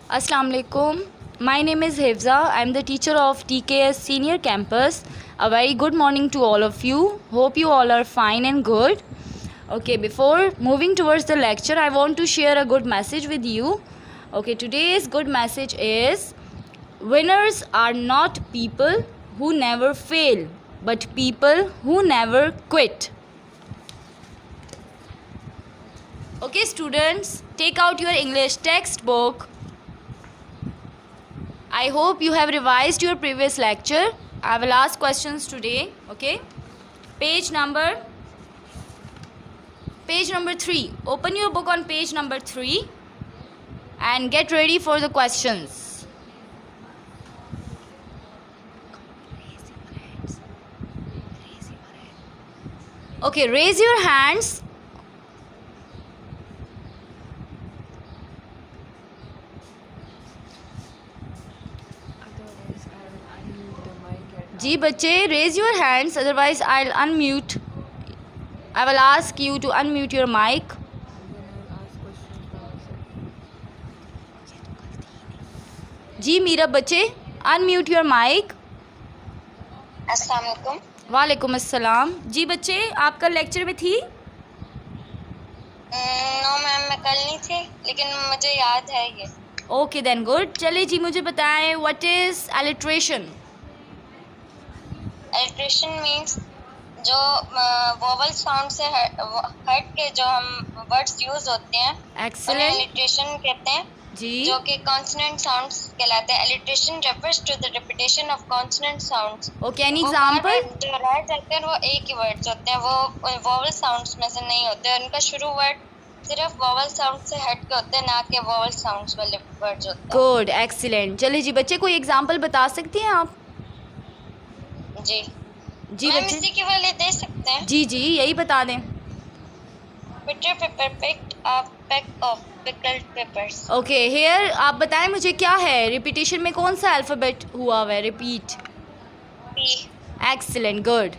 Assalamu alaikum. My name is Hifza. I am the teacher of TKS Senior Campus. A very good morning to all of you. Hope you all are fine and good. Okay, before moving towards the lecture, I want to share a good message with you. Okay, today's good message is winners are not people who never fail, but people who never quit. Okay, students, take out your English textbook. I hope you have revised your previous lecture. I will ask questions today. Okay, page number 3. Open your book on page number 3 and get ready for the questions. Okay, raise your hands. जी बच्चे, raise your hands, otherwise I'll unmute. I will ask you to unmute your mic. जी मीरा बच्चे, unmute your mic. अस्सलाम वालेकुम। वालेकुम अस्सलाम। जी बच्चे, आप कल लेक्चर में थी? नो मैम, मैं कल नहीं थी, लेकिन मुझे याद है ये। Okay then good. चलिए जी, मुझे बताएं what is alliteration? Alliteration means जो वोवल साउंड से हट के जो हम वर्ड्स यूज होते हैं, एक्सीलेंट एलिट्रेशन कहते हैं जी। जो कि कॉन्सोनेंट साउंड्स कहलाते हैं। Alliteration refers to the repetition of consonant sounds. Okay, an example? जो रह जाते हैं वो एक ही वर्ड्स होते हैं, वो वोवल साउंड्स में से नहीं होते। उनका शुरू वर्ड सिर्फ वोवल साउंड से हट के होते हैं, ना कि वोवल साउंड्स वाले वर्ड्स होते हैं। Good, excellent. चलिए जी बच्चे, कोई एग्जांपल बता सकती हैं आप? जी जी बच्चे, इसी के वाले दे सकते हैं। जी जी, यही बता दें। Bitter paper picked a pick of pickled papers. Okay, here आप बताएं मुझे क्या है रिपीटेशन में, कौन सा अल्फ़ाबेट हुआ हुआ है repeat? P. Excellent, good.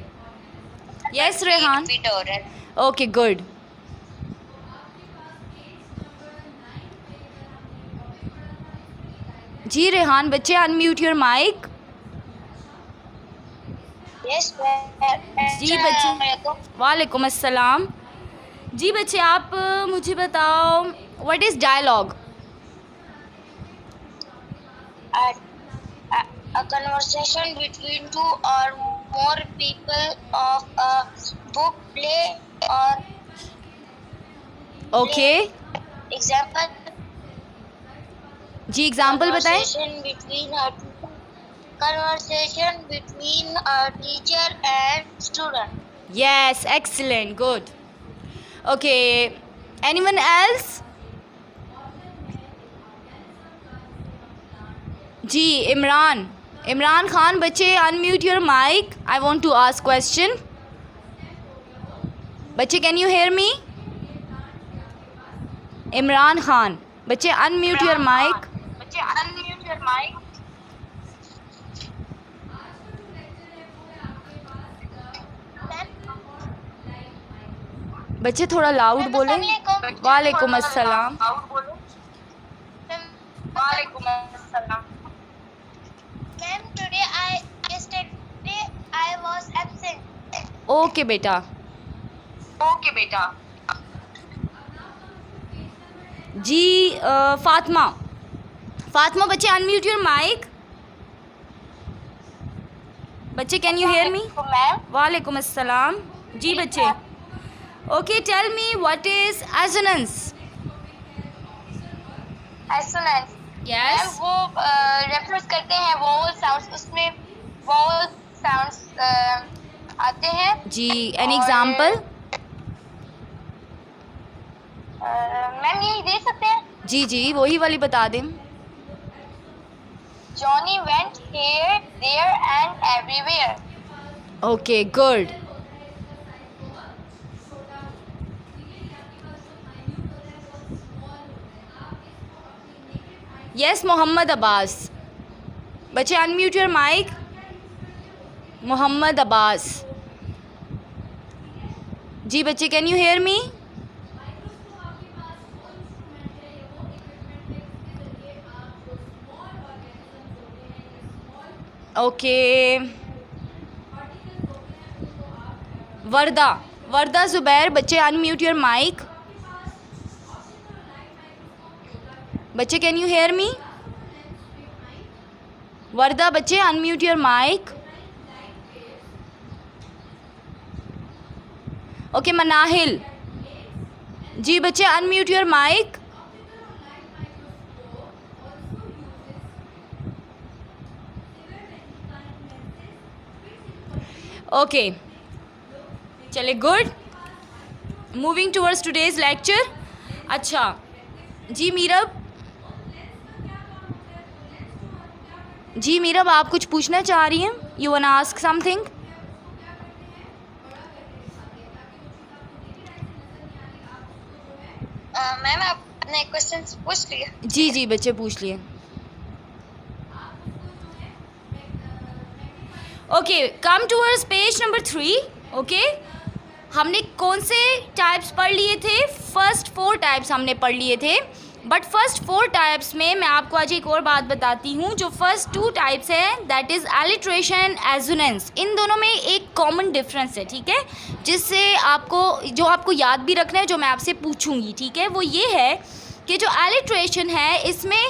Yes Rehan. Repeat हो रहा है। Okay good. जी रेहान बच्चे, अनम्यूट योर माइक। यस जी बच्चे, वालेकुम अस्सलाम। जी बच्चे, आप मुझे बताओ what is dialogue? a conversation between two or more people of a book, play or okay example। जी एग्जाम्पल बताएं। Conversation between a teacher and student। Yes, excellent, good. Okay, anyone else? जी इमरान खान बच्चे, unmute your mic. I want to ask question. बच्चे, can you hear me? Imran Khan बच्चे, unmute your mic. बच्चे unmute your mic. बच्चे थोड़ा loud बोलें। वालेकुम अस्सलाम। वालेकुम अस्सलाम। Ma'am, yesterday I was absent। Okay बेटा। ओके बेटा। जी फातिमा बच्चे, अनम्यूट योर माइक। बच्चे, can you hear me? Ma'am. वालेकुम अस्सलाम। जी बच्चे, okay tell me what is assonance? Assonance yes. वो रेफरेंस करते हैं वोवल साउंड्स, उसमें वोवल साउंड्स आते हैं। जी, एन एग्जांपल? मैम यही दे सकते हैं। जी जी, वही वाली बता दें। Johnny went here there and everywhere. Okay good. Yes Mohammad Abbas बच्चे, unmute your mic. Mohammad Abbas ji बच्चे, can you hear me? Okay, Warda Zubair, बच्चे अनम्यूट योर माइक. बच्चे can you hear me? Warda, बच्चे unmute your mic. Okay, Manahil ji, बच्चे अनम्यूट योर माइक. ओके, चले, good. Moving towards today's lecture. अच्छा जी मीरब, आप कुछ पूछना चाह रही हैं? You want ask something? Ma'am आपने क्वेश्चन पूछ लिया? जी बच्चे पूछ लिए. Okay, come towards page number 3. Okay, हमने कौन से टाइप्स पढ़ लिए थे? फर्स्ट 4 टाइप्स हमने पढ़ लिए थे. बट फर्स्ट 4 टाइप्स में मैं आपको आज एक और बात बताती हूँ. जो फर्स्ट 2 टाइप्स हैं, that is alliteration and assonance. इन दोनों में एक कॉमन डिफरेंस है, ठीक है, जिससे आपको याद भी रखना है, जो मैं आपसे पूछूंगी, ठीक है, वो ये है कि जो एलिट्रेशन है इसमें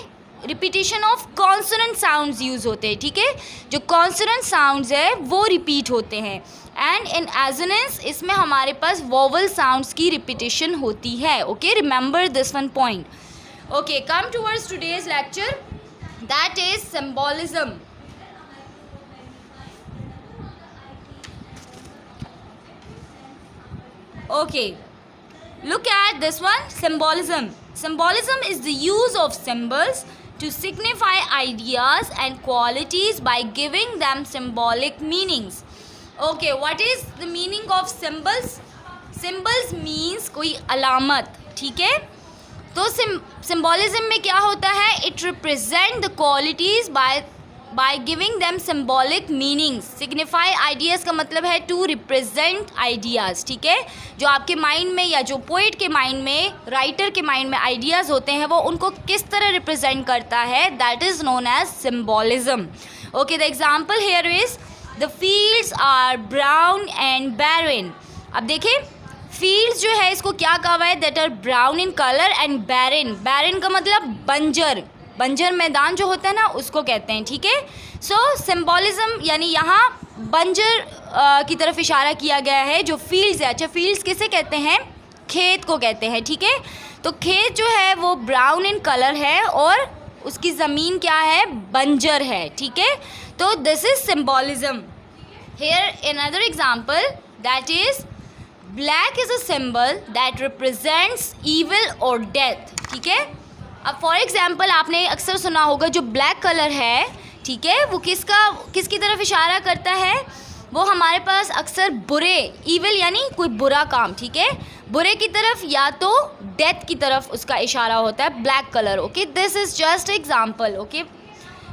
repetition of consonant sounds use होते हैं, ठीक है, जो कॉन्सोनेंट साउंड्स है वो रिपीट होते हैं. एंड इन एजोनेंस इसमें हमारे पास वोवल साउंड्स की रिपीटिशन होती है. Okay, remember this one point. Okay, come towards today's lecture, that is symbolism. Okay, look at this one, symbolism. Symbolism is the use of symbols to signify ideas and qualities by giving them symbolic meanings. Okay, what is the meaning of symbols? Symbols means कोई अलामत, ठीक है. तो symbolism में क्या होता है? It represent the qualities by giving them symbolic meanings. Signify ideas का मतलब है टू रिप्रेजेंट आइडियाज़, ठीक है, जो आपके माइंड में या जो पोइट के माइंड में, राइटर के माइंड में आइडियाज़ होते हैं वो उनको किस तरह रिप्रेजेंट करता है, that is known as symbolism. Okay, the example here is the fields are brown and barren. अब देखें, फील्ड्स जो है इसको क्या कहा हुआ है? That are brown in colour and barren का मतलब बंजर मैदान जो होता है ना उसको कहते हैं, ठीक है. सो सिम्बॉलिज्म यानी यहाँ बंजर की तरफ इशारा किया गया है जो फील्ड्स है. अच्छा, फील्ड्स किसे कहते हैं? खेत को कहते हैं, ठीक है. तो खेत जो है वो ब्राउन इन कलर है और उसकी ज़मीन क्या है? बंजर है, ठीक है. तो this is symbolism. Here another example, that is black is a symbol that represents evil और डेथ, ठीक है. अब फॉर एग्जाम्पल आपने अक्सर सुना होगा जो ब्लैक कलर है, ठीक है, वो किसकी तरफ इशारा करता है? वो हमारे पास अक्सर बुरे, ईविल यानी कोई बुरा काम, ठीक है, बुरे की तरफ या तो डेथ की तरफ उसका इशारा होता है black colour. Okay, this is just example. Okay,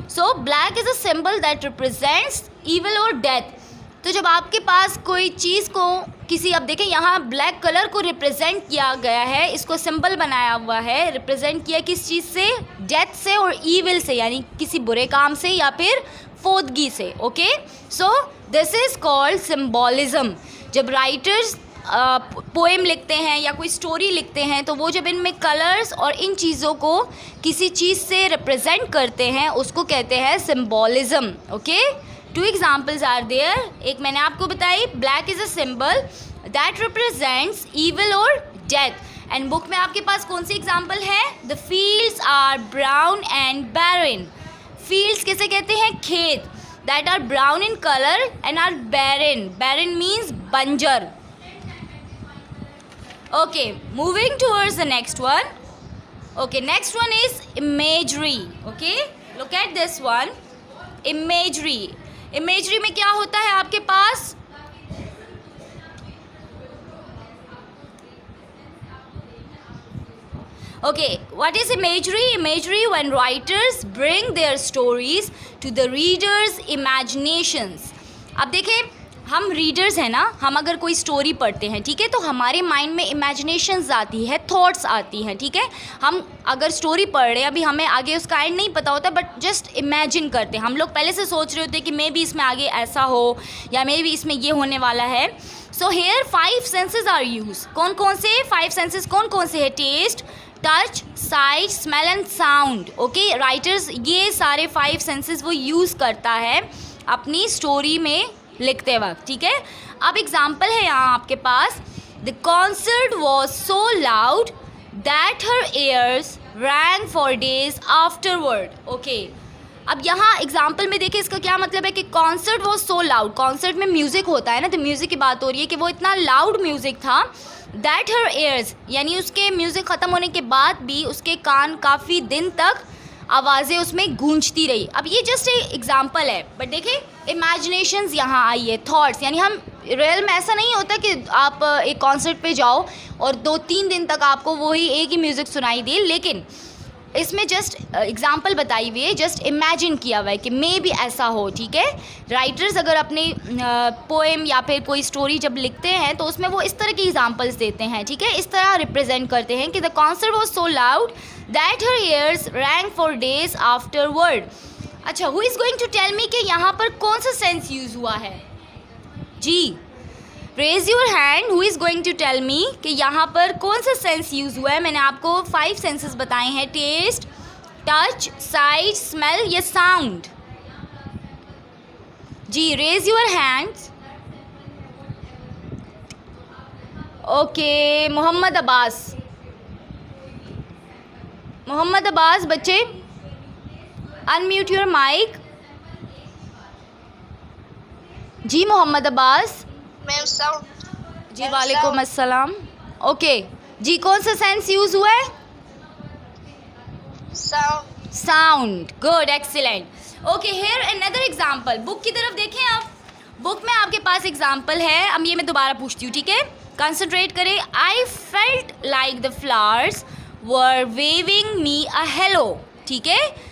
so black is a symbol that represents evil और डेथ. तो जब आपके पास कोई चीज़ को अब देखें यहाँ ब्लैक कलर को रिप्रेजेंट किया गया है, इसको सिंबल बनाया हुआ है, रिप्रेजेंट किया किस चीज़ से? डेथ से और ईविल से, यानी किसी बुरे काम से या फिर फोदगी से. Okay, so this is called symbolism. जब राइटर्स पोएम लिखते हैं या कोई स्टोरी लिखते हैं तो वो जब इनमें कलर्स और इन चीज़ों को किसी चीज़ से रिप्रेजेंट करते हैं उसको कहते हैं symbolism. Okay, 2 examples are there. एक मैंने आपको बताई, black is a symbol that represents evil और डेथ. एंड बुक में आपके पास कौन सी एग्जाम्पल है? The fields are brown and barren. Fields किसे कहते हैं? खेत. That are brown in colour and are barren means बंजर. Okay, moving towards the next one. Okay, next one is imagery. Okay, look at this one, imagery. Imagery में क्या होता है आपके पास? Okay, what is imagery? Imagery when writers bring their stories to the readers' imaginations. अब देखें, हम readers हैं ना, हम अगर कोई स्टोरी पढ़ते हैं, ठीक है, तो हमारे माइंड में इमेजिनेशंस आती है, थॉट्स आती हैं, ठीक है। हम अगर स्टोरी पढ़ रहे हैं, अभी हमें आगे उसका एंड नहीं पता होता, बट जस्ट इमेजिन करते हैं। हम लोग पहले से सोच रहे होते हैं कि मे बी इसमें आगे ऐसा हो या मे बी इसमें ये होने वाला है। So here 5 senses are use. कौन कौन से 5 सेंसेस कौन कौन से है? Taste, touch, sight, smell and sound. Okay, writers ये सारे 5 सेंसेस वो यूज़ करता है अपनी स्टोरी में लिखते वक्त, ठीक है। अब एग्जाम्पल है यहाँ आपके पास, the concert was so loud that her ears rang for days afterward। Okay, अब यहाँ एग्जाम्पल में देखिए इसका क्या मतलब है कि concert was so loud. Concert में म्यूज़िक होता है ना, तो म्यूज़िक की बात हो रही है कि वो इतना लाउड म्यूज़िक था, दैट हर ears यानी उसके म्यूज़िक ख़त्म होने के बाद भी उसके कान काफ़ी दिन तक आवाज़ें उसमें गूंजती रही। अब ये जस्ट एक एग्जाम्पल है, बट देखिए इमेजिनेशंस यहाँ आई है, थॉट्स, यानी हम रियल में ऐसा नहीं होता कि आप एक कॉन्सर्ट पे जाओ और 2-3 दिन तक आपको वही एक ही म्यूज़िक सुनाई दे, लेकिन इसमें जस्ट एग्जाम्पल बताई हुई है, जस्ट इमेजिन किया हुआ है कि मे भी ऐसा हो, ठीक है। राइटर्स अगर अपने पोएम या फिर कोई स्टोरी जब लिखते हैं तो उसमें वो इस तरह की एग्जाम्पल्स देते हैं, ठीक है, इस तरह रिप्रेजेंट करते हैं कि the concert was so loud that her ears rang for days afterward। अच्छा, who is going to tell me कि यहाँ पर कौन सा सेंस यूज़ हुआ है? जी, raise your hand, who is going to tell me कि यहाँ पर कौन सा सेंस यूज़ हुआ है? मैंने आपको 5 सेंसेस बताए हैं, टेस्ट, टच, साइट, स्मेल या साउंड। जी, raise your hands. Okay, Mohammad Abbas, Mohammad Abbas बच्चे अनम्यूट योर माइक। जी मोहम्मद अब्बास। Ma'am sound. जी वालेकुम अस्सलाम। ओके जी, कौन सा सेंस यूज़ हुआ है? Sound. Sound, good, excellent. Okay, here another example. Book की तरफ देखें आप, बुक में आपके पास एग्जाम्पल है। अब ये मैं दोबारा पूछती हूँ, ठीक है, कंसंट्रेट करें। I felt like the flowers were waving me a hello, ठीक है।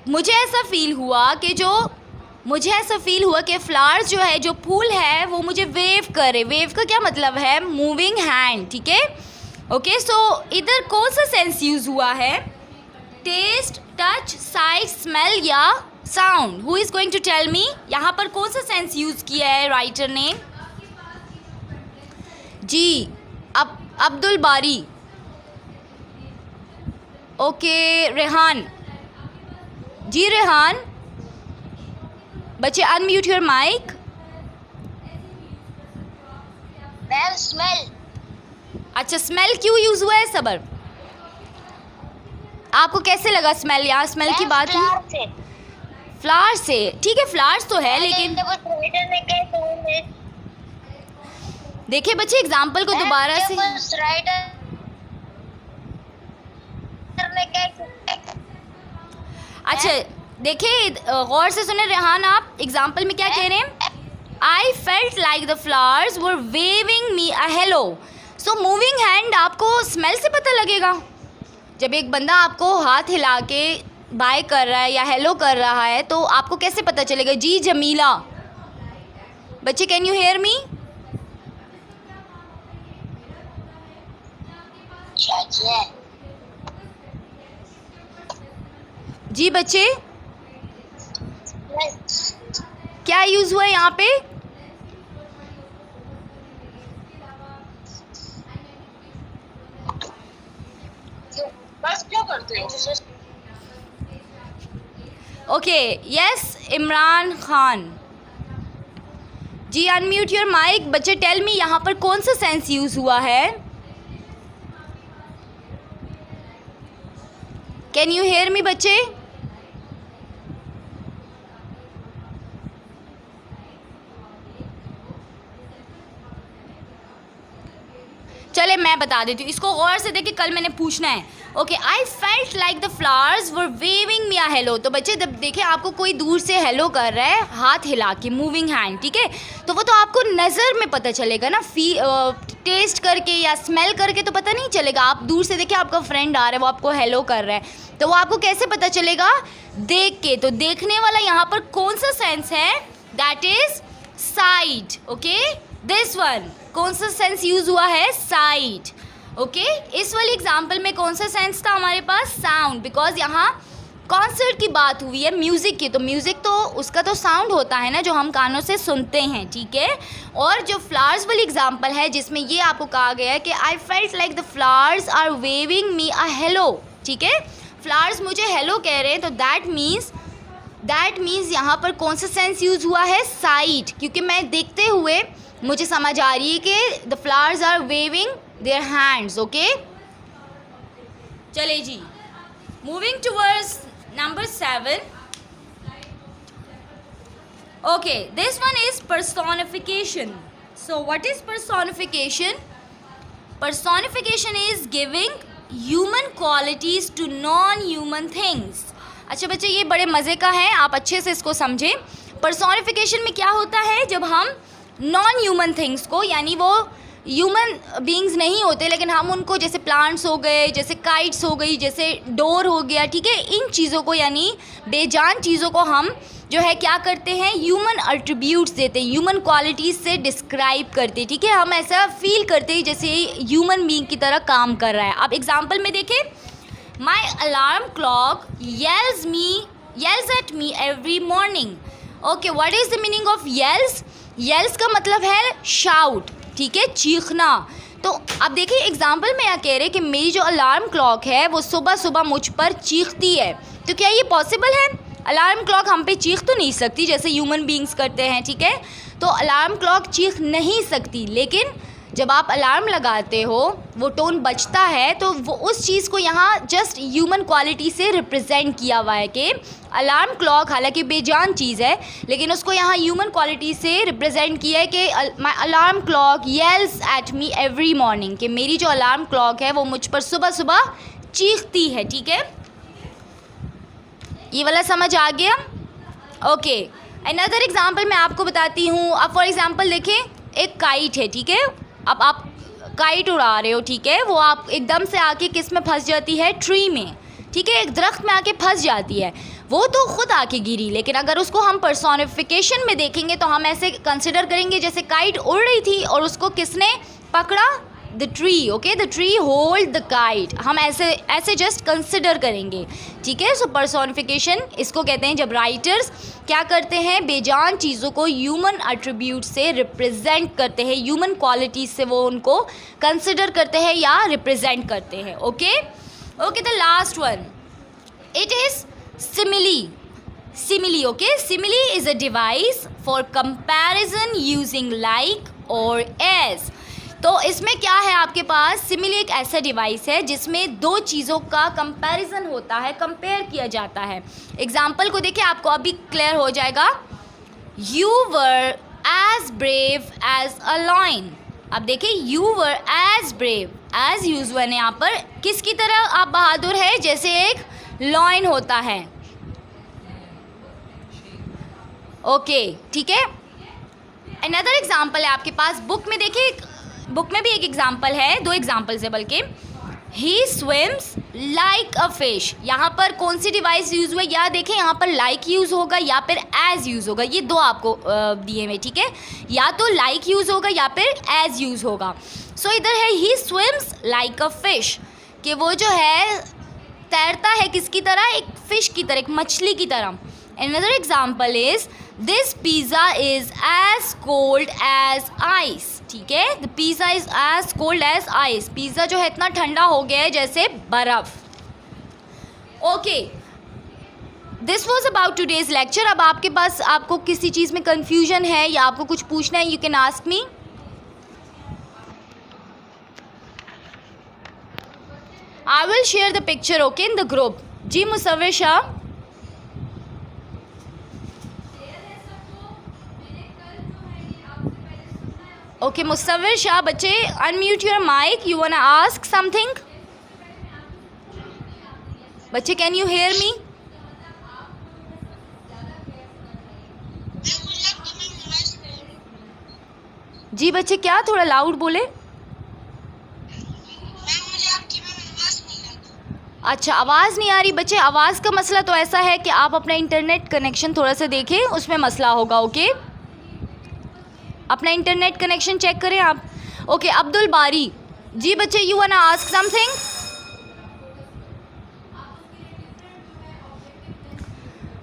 मुझे ऐसा फील हुआ कि फ्लावर्स जो है, जो फूल है, वो मुझे वेव करे। वेव का क्या मतलब है? मूविंग हैंड, ठीक है। ओके, सो इधर कौन सा सेंस यूज़ हुआ है? टेस्ट, टच, साइट, स्मेल या sound? Who is going to tell me यहाँ पर कौन सा सेंस यूज़ किया है राइटर ने? जी, अब्दुल बारी। ओके, रेहान। जी रेहान, बच्चे unmute your mic. Ma'am smell. अच्छा, स्मेल क्यों यूज़ हुआ है सबर? आपको कैसे लगा स्मेल? यहाँ स्मेल की बात है फ्लावर से, ठीक है, फ्लावर्स तो है, लेकिन देखिए बच्चे एग्जाम्पल को दोबारा से। अच्छा देखिए, गौर से सुने रेहान, आप एग्जाम्पल में क्या कह रहे हैं? I felt like the flowers were waving me a hello. So moving hand आपको स्मेल से पता लगेगा। जब एक बंदा आपको हाथ हिला के बाय कर रहा है या हेलो कर रहा है, तो आपको कैसे पता चलेगा? जी जमीला। बच्चे कैन यू हेयर मी? जी बच्चे, क्या यूज़ हुआ है यहाँ पे? बस क्या करते हो? Okay, yes Imran Khan. जी अनम्यूट योर माइक। बच्चे टेल मी यहाँ पर कौन सा सेंस यूज़ हुआ है? कैन यू हेयर मी बच्चे? चले मैं बता देती हूँ, इसको गौर से देखिए, कल मैंने पूछना है। Okay, I felt like the flowers were waving me a hello. तो बच्चे जब देखिए आपको कोई दूर से हेलो कर रहा है हाथ हिला के, मूविंग हैंड, ठीक है, तो वो तो आपको नज़र में पता चलेगा ना, टेस्ट करके या स्मेल करके तो पता नहीं चलेगा। आप दूर से देखिए आपका फ्रेंड आ रहा है, वो आपको हेलो कर रहा है, तो वो आपको कैसे पता चलेगा? देख के। तो देखने वाला यहाँ पर कौन सा सेंस है? That is side. Okay, this one कौन सा सेंस यूज हुआ है? साइड. ओके, इस वाले एग्जाम्पल में कौन सा सेंस था हमारे पास? साउंड, बिकॉज यहाँ कॉन्सर्ट की बात हुई है म्यूज़िक की, तो म्यूज़िक तो उसका तो साउंड होता है ना जो हम कानों से सुनते हैं. ठीक है, और जो फ्लावर्स वाली एग्जांपल है जिसमें ये आपको कहा गया है कि I felt like the flowers are waving me a hello. ठीक है, फ्लावर्स मुझे हेलो कह रहे हैं, तो दैट मीन्स यहाँ पर कौन सा सेंस यूज़ हुआ है? साइड, क्योंकि मैं देखते हुए मुझे समझ आ रही है कि the flowers are waving their hands. Okay, चले जी, moving towards number 7. Okay, this one is personification. So what is personification? Personification is giving human qualities to non-human things. अच्छा बच्चे, ये बड़े मज़े का है, आप अच्छे से इसको समझें. personification में क्या होता है? जब हम नॉन ह्यूमन थिंग्स को, यानी वो ह्यूमन बीइंग्स नहीं होते लेकिन हम उनको, जैसे प्लांट्स हो गए, जैसे काइट्स हो गई, जैसे डोर हो गया, ठीक है, इन चीज़ों को यानी बेजान चीज़ों को हम जो है क्या करते हैं? ह्यूमन एट्रीब्यूट्स देते हैं, ह्यूमन क्वालिटीज़ से डिस्क्राइब करते हैं. ठीक है, हम ऐसा फील करते हैं जैसे ह्यूमन बीइंग की तरह काम कर रहा है. आप एग्जाम्पल में देखें, my alarm clock yells at me every morning. Okay, what is the meaning of yells? Yells का मतलब है शाउट. ठीक है, चीखना. तो अब देखिए एग्जाम्पल में क्या कह रहे हैं कि मेरी जो अलार्म क्लॉक है वो सुबह सुबह मुझ पर चीखती है. तो क्या ये पॉसिबल है? अलार्म क्लॉक हम पे चीख तो नहीं सकती जैसे ह्यूमन बीइंग्स करते हैं. ठीक है, तो अलार्म क्लॉक चीख नहीं सकती, लेकिन जब आप अलार्म लगाते हो वो टोन बजता है, तो वो उस चीज़ को यहाँ जस्ट ह्यूमन क्वालिटी से रिप्रेजेंट किया हुआ है कि अलार्म क्लॉक हालांकि बेजान चीज़ है लेकिन उसको यहाँ ह्यूमन क्वालिटी से रिप्रेजेंट किया है कि माई alarm clock yells at me every morning, कि मेरी जो अलार्म क्लॉक है वो मुझ पर सुबह सुबह चीखती है. ठीक है, ये वाला समझ आ गया? ओके, अनदर एग्जाम्पल मैं आपको बताती हूँ. अब फॉर एग्जाम्पल देखें, एक काइट है. ठीक है, अब आप काइट उड़ा रहे हो. ठीक है, वो आप एकदम से आके किस में फंस जाती है? ट्री में. ठीक है, एक दरख्त में आके फंस जाती है. वो तो खुद आके गिरी, लेकिन अगर उसको हम पर्सोनिफिकेशन में देखेंगे तो हम ऐसे कंसिडर करेंगे जैसे काइट उड़ रही थी और उसको किसने पकड़ा? The tree. Okay, the tree hold the kite. हम ऐसे जस्ट कंसिडर करेंगे. ठीक है, सो पर्सोनिफिकेशन इसको कहते हैं जब राइटर्स क्या करते हैं? बेजान चीज़ों को ह्यूमन एट्रीब्यूट से रिप्रेजेंट करते हैं, ह्यूमन क्वालिटीज से वो उनको कंसिडर करते हैं या रिप्रेजेंट करते हैं. Okay, the last one, it is simile. Okay, simile is a device for comparison using like or as. तो इसमें क्या है आपके पास? सिमिली एक ऐसा डिवाइस है जिसमें दो चीज़ों का कंपैरिजन होता है, कंपेयर किया जाता है. एग्जाम्पल को देखिए, आपको अभी क्लियर हो जाएगा. You were as brave as a lion. अब देखिए, you were as brave, as use one यहाँ पर किसकी तरह आप बहादुर है? जैसे एक लॉयन होता है. ओके, ठीक है. अनदर एग्जाम्पल है आपके पास बुक में. देखिए, बुक में भी एक एग्जाम्पल है, दो एग्जाम्पल्स है बल्कि. ही स्विम्स लाइक अ फिश. यहाँ पर कौन सी डिवाइस यूज़ हुआ? या देखें, यहाँ पर लाइक यूज़ होगा या फिर एज यूज़ होगा. ये दो आपको दिए हुए. ठीक है, या तो लाइक यूज़ होगा या फिर एज यूज़ होगा. सो इधर है ही स्विम्स लाइक अ फिश, कि वो जो है तैरता है किसकी तरह? एक फ़िश की तरह, एक मछली की तरह. Another example is this pizza is as cold as ice. ठीक है, the pizza is as cold as ice. Pizza जो है इतना ठंडा हो गया है जैसे बर्फ़. Okay, this was about today's lecture. अब आपके पास आपको किसी चीज़ में कन्फ्यूजन है या आपको कुछ पूछना है, you can ask me. I will share the picture, okay, in the group. जी मुसव्विर शाह. ओके, मुसव्विर शाह बच्चे, unmute your mic. You want ask something? बच्चे, कैन यू हेयर मी? जी बच्चे, क्या थोड़ा लाउड बोले? अच्छा, आवाज़ नहीं आ रही. बच्चे, आवाज़ का मसला तो ऐसा है कि आप अपना इंटरनेट कनेक्शन थोड़ा सा देखें, उसमें मसला होगा. ओके, अपना इंटरनेट कनेक्शन चेक करें आप. ओके, अब्दुल बारी जी बच्चे, you want ask something?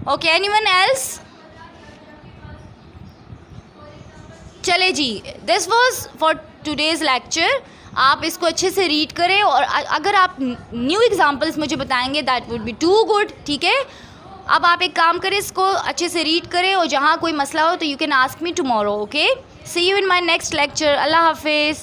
Okay, anyone else? चले जी, this was for today's lecture. आप इसको अच्छे से रीड करें और अगर आप न्यू एग्जांपल्स मुझे बताएंगे that would be too good. ठीक है, अब आप एक काम करें, इसको अच्छे से रीड करें और जहाँ कोई मसला हो तो you can ask me tomorrow. Okay, see you in my next lecture. अल्लाह हाफिज़.